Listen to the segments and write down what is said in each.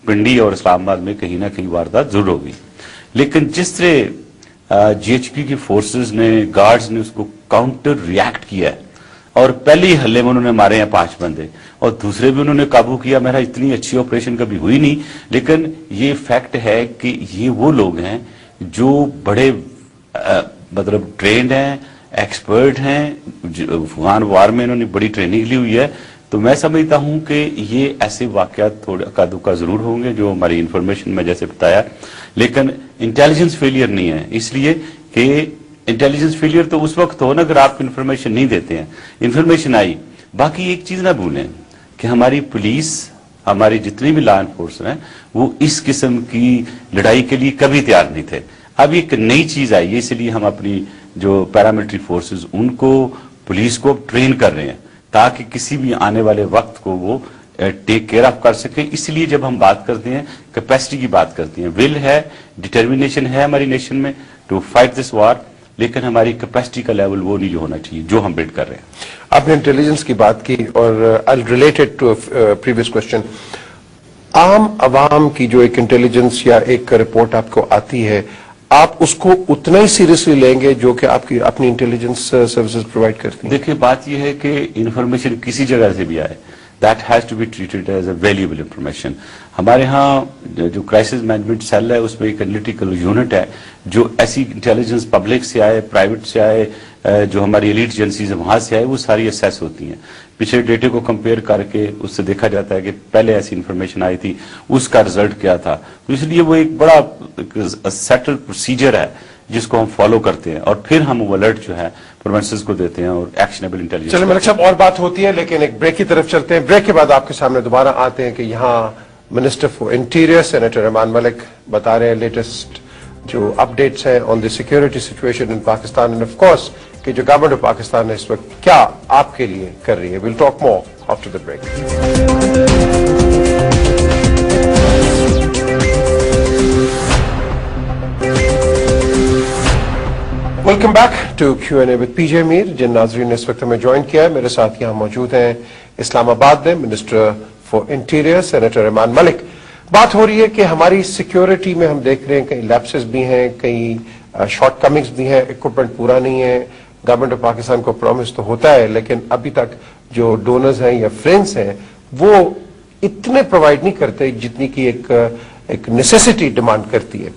पिंडी और इस्लामाबाद में कहीं ना कहीं वारदात जरूर होगी, लेकिन जिस तरह जीएचपी की फोर्सेस ने, गार्ड्स ने उसको काउंटर रिएक्ट किया है और पहले ही हल्ले में उन्होंने मारे हैं 5 बंदे और दूसरे भी उन्होंने काबू किया। मेरा इतनी अच्छी ऑपरेशन कभी हुई नहीं, लेकिन ये फैक्ट है कि ये वो लोग हैं जो बड़े मतलब ट्रेंड हैं, एक्सपर्ट हैं, अफगान वार में इन्होंने बड़ी ट्रेनिंग ली हुई है। तो मैं समझता हूं कि ये ऐसे वाकयात थोड़ा का दुका जरूर होंगे जो हमारी इंफॉर्मेशन में जैसे बताया, लेकिन इंटेलिजेंस फेलियर नहीं है, इसलिए कि इंटेलिजेंस फेलियर तो उस वक्त हो ना अगर आप इंफॉर्मेशन नहीं देते हैं। इंफॉर्मेशन आई। बाकी एक चीज ना भूलें कि हमारी पुलिस, हमारी जितनी भी लॉ एनफोर्समेंट हैं, वो इस किस्म की लड़ाई के लिए कभी तैयार नहीं थे। अब एक नई चीज आई है, इसलिए हम अपनी जो पैरामिलिट्री फोर्सेस उनको, पुलिस को ट्रेन कर रहे हैं ताकि किसी भी आने वाले वक्त को वो टेक केयर ऑफ कर सके। इसलिए जब हम बात करते हैं, कैपेसिटी की बात करते हैं, विल है, डिटर्मिनेशन है हमारी नेशन में टू फाइट दिस वार, लेकिन हमारी कैपेसिटी का लेवल वो नहीं होना चाहिए जो हम बिल्ड कर रहे हैं। आपने इंटेलिजेंस की बात की और I related to previous question, आम आवाम की जो एक इंटेलिजेंस या एक रिपोर्ट आपको आती है, आप उसको उतना ही सीरियसली लेंगे जो कि आपकी अपनी इंटेलिजेंस सर्विसेज प्रोवाइड करती हैं? देखिए, बात यह है कि इंफॉर्मेशन किसी जगह से भी आए, that has to be treated as a valuable information. हमारे यहाँ जो क्राइसिस मैनेजमेंट सेल है उसमें एक एनालिटिकल यूनिट है जो ऐसी इंटेलिजेंस पब्लिक से आए, प्राइवेट से आए, जो हमारी एलीट एजेंसीज है वहां से आए, वो सारी असेस होती हैं। पिछले डेटे को कंपेयर करके उससे देखा जाता है कि पहले ऐसी इंफॉर्मेशन आई थी, उसका रिजल्ट क्या था। तो इसलिए वो एक बड़ा सेटल प्रोसीजर है जिसको हम फॉलो करते हैं और फिर हम वो अलर्ट जो है प्रोविंसेस को देते हैं और एक्शनेबल इंटेलिजेंस। चलिए मलिक साहब, और बात होती है, लेकिन एक ब्रेक की तरफ चलते हैं। ब्रेक के बाद आपके सामने दोबारा आते हैं कि यहाँ minister for interior senator Rehman Malik बता रहे हैं लेटेस्ट जो अपडेट्स हैं on the security situation in Pakistan and of course कि जो गवर्नमेंट ऑफ पाकिस्तान है इस वक्त क्या आपके लिए कर रही है। Will talk more after the break. Welcome back to Q&A with PJ Mir. जिन नाजरीन ने इस वक्त हमें ज्वाइन किया है, मेरे साथ यहाँ मौजूद हैं इस्लामाबाद में minister for interior senator Rehman Malik. बात हो रही है कि हमारी सिक्योरिटी में हम देख रहे हैं कई लैप्सेस भी हैं, कई शॉर्टकमिंग्स भी हैं, इक्विपमेंट पूरा नहीं है। गवर्नमेंट ऑफ पाकिस्तान को प्रॉमिस तो होता है, लेकिन अभी तक जो डोनर्स हैं या फ्रेंड्स हैं वो इतने प्रोवाइड नहीं करते जितनी की एक नेसेसिटी डिमांड करती है।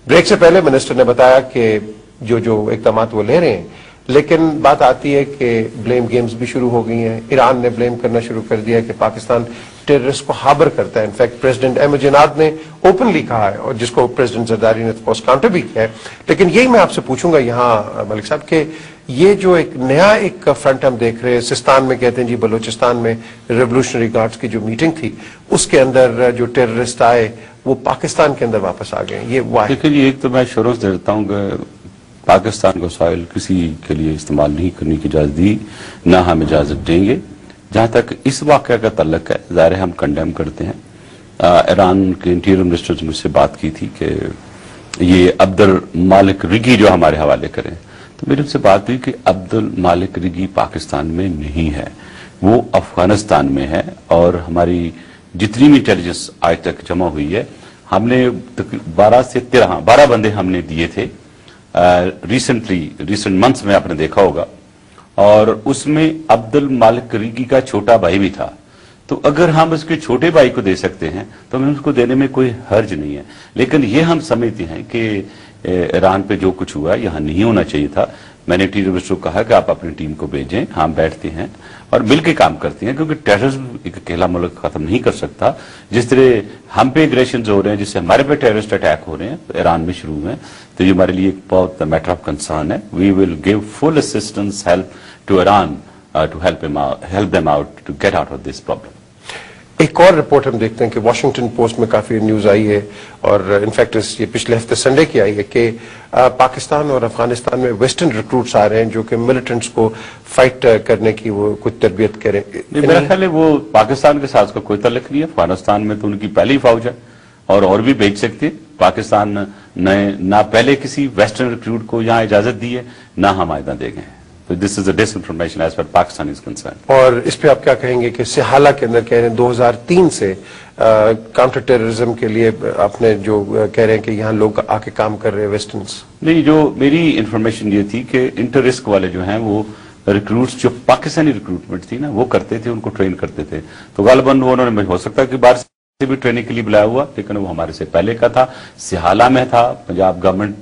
ब्रेक से पहले मिनिस्टर ने बताया कि जो इकदाम वो ले रहे हैं, लेकिन बात आती है कि ब्लेम गेम्स भी शुरू हो गई हैं। ईरान ने ब्लेम करना शुरू कर दिया है कि पाकिस्तान टेररिस्ट को हार्बर करता है। इनफैक्ट प्रेसिडेंट अहमद जिनाद ने ओपनली कहा है और जिसको प्रेसिडेंट जरदारी ने काउंटर भी किया है। लेकिन यही मैं आपसे पूछूंगा यहाँ मलिक साहब कि ये जो एक नया एक फ्रंट हम देख रहे हैं, सिस्तान में कहते हैं जी, बलूचिस्तान में रेवोल्यूशनरी गार्ड्स की जो मीटिंग थी उसके अंदर जो टेररिस्ट आए वो पाकिस्तान के अंदर वापस आ गए। ये हुआ है। देखिए, एक तो मैं शुरू से देता हूँ कि पाकिस्तान को सॉइल किसी के लिए इस्तेमाल नहीं करने की इजाजत दी, ना हम इजाजत देंगे। जहां तक इस वाकया का तल्लक है, ज़ाहिर हम कंडेम करते हैं। ईरान के इंटीरियर मिनिस्टर से मुझसे बात की थी कि ये अब्दुल मालिक रिगी जो हमारे हवाले करें, तो मेरे उनसे बात हुई कि अब्दुल मालिक रिगी पाकिस्तान में नहीं है, वो अफगानिस्तान में है। और हमारी जितनी भी इंटेलिजेंस आज तक जमा हुई है, हमने 12 बंदे हमने दिए थे रिसेंट मंथ्स में, आपने देखा होगा। और उसमें अब्दुल मालिक रिगी का छोटा भाई भी था। तो अगर हम उसके छोटे भाई को दे सकते हैं तो हमें उसको देने में कोई हर्ज नहीं है। लेकिन ये हम समझते हैं कि ईरान पे जो कुछ हुआ यहाँ नहीं होना चाहिए था। मैंने इंटीरियर मिनिस्टर को कहा कि आप अपनी टीम को भेजें, हम बैठते हैं और मिलकर काम करते हैं, क्योंकि टेररिज्म एक अकेला मुल्क खत्म नहीं कर सकता। जिस तरह हम पे एग्रेशन हो रहे हैं, जिससे हमारे पे टेररिस्ट अटैक हो रहे हैं, ईरान में शुरू हुए हैं, तो ये हमारे लिए एक बहुत मैटर ऑफ कंसर्न है। We will give full assistance help to Iran to help them out to get out of this problem. एक और रिपोर्ट हम देखते हैं कि वॉशिंगटन पोस्ट में काफी न्यूज आई है और इनफैक्ट ये पिछले हफ्ते संडे की आई है कि पाकिस्तान और अफगानिस्तान में वेस्टर्न रिक्रूट्स आ रहे हैं जो कि मिलिटेंट्स को फाइट करने की वो कुछ तरबियत करें। मेरा ख्याल है वो पाकिस्तान के साथ का कोई तल्लुक नहीं है। अफगानिस्तान में तो उनकी पहली फौज है और भी भेज सकते हैं। पाकिस्तान ने ना पहले किसी वेस्टर्न रिक्रूट को यहाँ इजाजत दी है, ना हम आइंदा देंगे। तो this is a disinformation as far Pakistan is concern. और इस पे आप क्या कहेंगे कि सिहाला के अंदर कह रहे हैं 2003 से काउंटर टेररिज्म के लिए आपने जो कह रहे हैं कि यहाँ लोग आके काम कर रहे हैं वेस्टर्न्स? नहीं, जो मेरी इंफॉर्मेशन ये थी कि इंटर रिस्क वाले जो हैं वो रिक्रूट्स जो पाकिस्तानी रिक्रूटमेंट थी ना वो करते थे, उनको ट्रेन करते थे। तो गालिबन वो उन्होंने, हो सकता है कि बाहर से भी ट्रेनिंग के लिए बुलाया हुआ, लेकिन वो हमारे से पहले का था, सिहाला में था, पंजाब गवर्नमेंट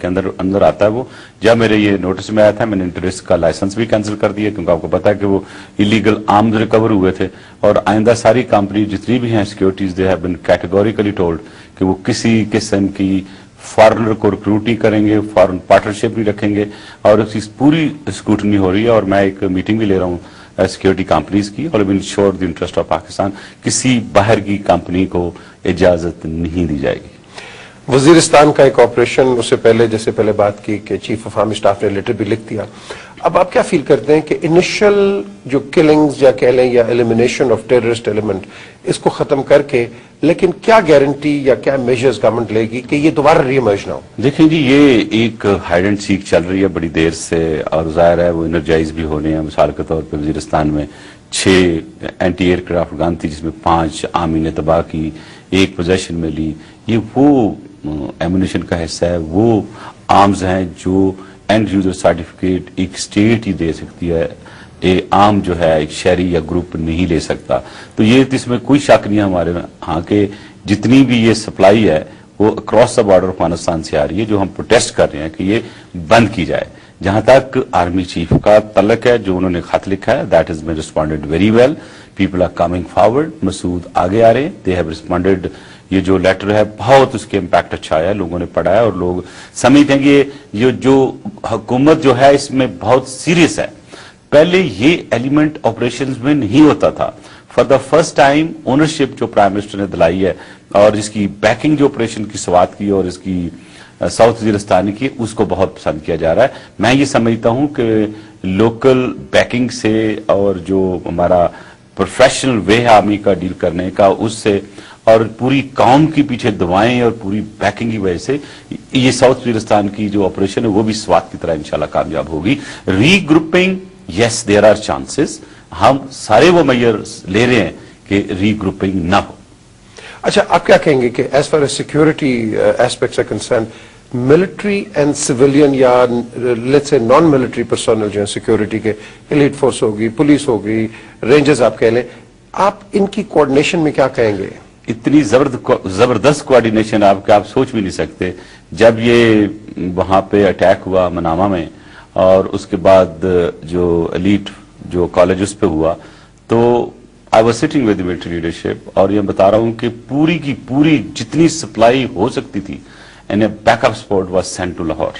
के अंदर आता है वो। जब मेरे ये नोटिस में आया था मैंने इंटर रिस्क का लाइसेंस भी कैंसिल कर दिया, क्योंकि आपको पता है कि वो इलीगल आर्म्स रिकवर हुए थे। और आइंदा सारी कंपनी जितनी भी हैं securities, they have been categorically told कि वो किसी किस्म की फॉरेनर को रिक्रूट नहीं करेंगे, फॉरेन पार्टनरशिप नहीं रखेंगे, और इसकी पूरी स्क्रूटनी हो रही है। और मैं एक मीटिंग भी ले रहा हूँ सिक्योरिटी कंपनीज की, और ensure the interest of Pakistan, किसी बाहर की कंपनी को इजाजत नहीं दी जाएगी। वजीरिस्तान का एक ऑपरेशन, उससे पहले जैसे पहले बात की कि चीफ ऑफ आर्मी स्टाफ ने लेटर भी लिख दिया। अब आप क्या फील करते हैं कि इनिशियल जो किलिंग्स या कह लें या एलिमिनेशन ऑफ टेररिस्ट एलिमेंट, इसको खत्म करके, लेकिन क्या गारंटी या क्या मेजर्स गवर्नमेंट लेगी कि ये दोबारा रीइमर्ज ना हो? देखिए जी, ये एक हाइड एंड सीक चल रही है बड़ी देर से, और जाहिर है वो एनर्जाइज भी होने हैं। मिसाल के तौर पर वजीरिस्तान में 6 एंटी एयरक्राफ्ट गन थी, जिसमें 5 आर्मी ने तबाह की, 1 पोजेशन में ली। ये वो एमुनेशन का हिस्सा है, वो आर्म्स हैं जो एंड यूजर सर्टिफिकेट एक स्टेट ही दे सकती है, ये आम जो है एक शहरी या ग्रुप नहीं ले सकता। तो ये इसमें कोई शक नहीं है हमारे यहाँ के जितनी भी ये सप्लाई है वो अक्रॉस द बॉर्डर अफगानिस्तान से आ रही है, जो हम प्रोटेस्ट कर रहे हैं कि ये बंद की जाए। जहां तक आर्मी चीफ का तल्लक है, जो उन्होंने खत लिखा है, that is been responded very well, people are coming forward, मसूद आगे आ रहे हैं, दे हैव रिस्पॉन्डेड। ये जो लेटर है बहुत उसके इम्पैक्ट अच्छा आया, लोगों ने पढ़ा है और लोग समझते हैं कि ये जो हुकूमत जो है इसमें बहुत सीरियस है। पहले ये एलिमेंट ऑपरेशंस में नहीं होता था। For the first time ownership जो प्राइम मिनिस्टर ने दिलाई है, और इसकी बैकिंग जो ऑपरेशन की शुरुआत की और इसकी साउथ वजीरिस्तान की, उसको बहुत पसंद किया जा रहा है। मैं ये समझता हूं कि लोकल बैकिंग से और जो हमारा प्रोफेशनल वे है आर्मी का डील करने का, उससे और पूरी कौम की पीछे दुआएं और पूरी बैकिंग की वजह से ये साउथ वजीरिस्तान की जो ऑपरेशन है वो भी स्वात की तरह इंशाल्लाह कामयाब होगी। Regrouping, yes there are chances, हम सारे वो मेजर्स ले रहे हैं कि रीग्रुपिंग ना हो। अच्छा, आप क्या कहेंगे कि as far as security aspects are concern, military and civilian या let's say non military personnel जो है सिक्योरिटी के, एलीट फोर्स होगी, पुलिस होगी, रेंजर्स आप कह लें, आप इनकी कोऑर्डिनेशन में क्या कहेंगे? इतनी जबरदस्त कोऑर्डिनेशन आप सोच भी नहीं सकते। जब ये वहां पे अटैक हुआ मनामा में, और उसके बाद जो एलीट जो कॉलेज उस पे हुआ, तो I was sitting with the military leadership, और ये बता रहा हूं कि पूरी की पूरी जितनी सप्लाई हो सकती थी and backup support was sent to Lahore.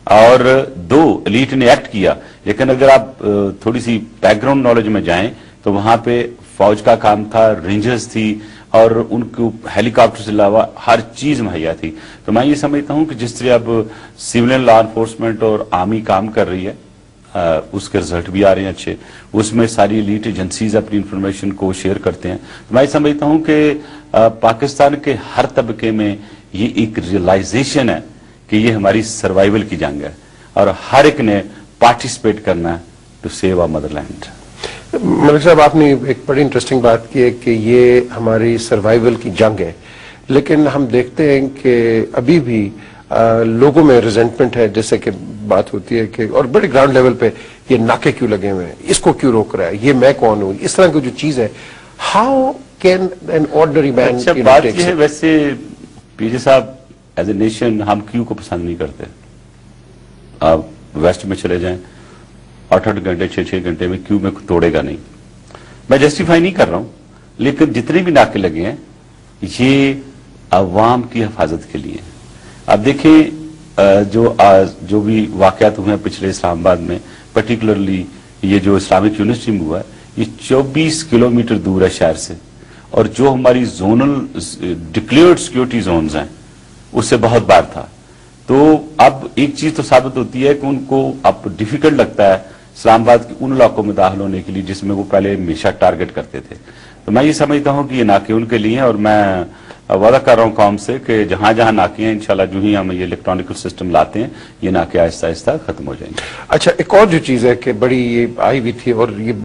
और 2 एलीट ने एक्ट किया, लेकिन अगर आप थोड़ी सी बैकग्राउंड नॉलेज में जाएं तो वहां पे फौज का काम था, रेंजर्स थी, और उनको हेलीकॉप्टर से अलावा हर चीज मुहैया थी। तो मैं ये समझता हूं कि जिस तरह अब सिविलियन लॉ एनफोर्समेंट और आर्मी काम कर रही है, उसके रिजल्ट भी आ रहे हैं अच्छे, उसमें सारी एलीट एजेंसीज अपनी इंफॉर्मेशन को शेयर करते हैं। तो मैं समझता हूं कि पाकिस्तान के हर तबके में ये एक रियलाइजेशन है कि ये हमारी सर्वाइवल की जंग है, और हर एक ने पार्टिसिपेट करना है to save our motherland. Malik साहब, आपने एक बड़ी इंटरेस्टिंग बात की है कि ये हमारी सर्वाइवल की जंग है, लेकिन हम देखते हैं कि अभी भी लोगों में रिजेंटमेंट है, जैसे कि बात होती है कि, और बड़े ग्राउंड लेवल पे ये नाके क्यों लगे हुए हैं, इसको क्यों रोक रहा है, ये मैं कौन हूं, इस तरह की जो चीज है, how can an ordinary man? अच्छा, बात ये है, वैसे पीजे साहब, एज ए नेशन हम क्यू को पसंद नहीं करते। आप वेस्ट में चले जाएं, 8-8 घंटे 6-6 घंटे में क्यू में तोड़ेगा नहीं। मैं जस्टिफाई नहीं कर रहा हूं, लेकिन जितने भी नाके लगे हैं ये अवाम की हिफाजत के लिए। अब देखें जो भी वाकयात हुए हैं पिछले इस्लामाबाद में, पर्टिकुलरली ये जो इस्लामिक यूनिवर्सिटी में हुआ है, ये 24 किलोमीटर दूर है शहर से, और जो हमारी जोनल डिक्लेयर्ड सिक्योरिटी जोन्स हैं उससे बहुत बाहर था। तो अब एक चीज तो साबित होती है कि उनको अब डिफिकल्ट लगता है इस्लामाबाद के उन इलाकों में दाखिल होने के लिए जिसमें वो पहले हमेशा टारगेट करते थे। तो मैं ये समझता हूं कि ये नाके उनके लिए हैं, और मैं वादा कर रहा हूं कौम से कि जहां जहां नाके हैं, इंशाल्लाह जो ही हम ये इलेक्ट्रॉनिकल सिस्टम लाते हैं, ये नाके आहिस्ता आहिस्ता खत्म हो जाएंगे। अच्छा, एक और जो चीज है कि बड़ी ये आई भी थी, और ये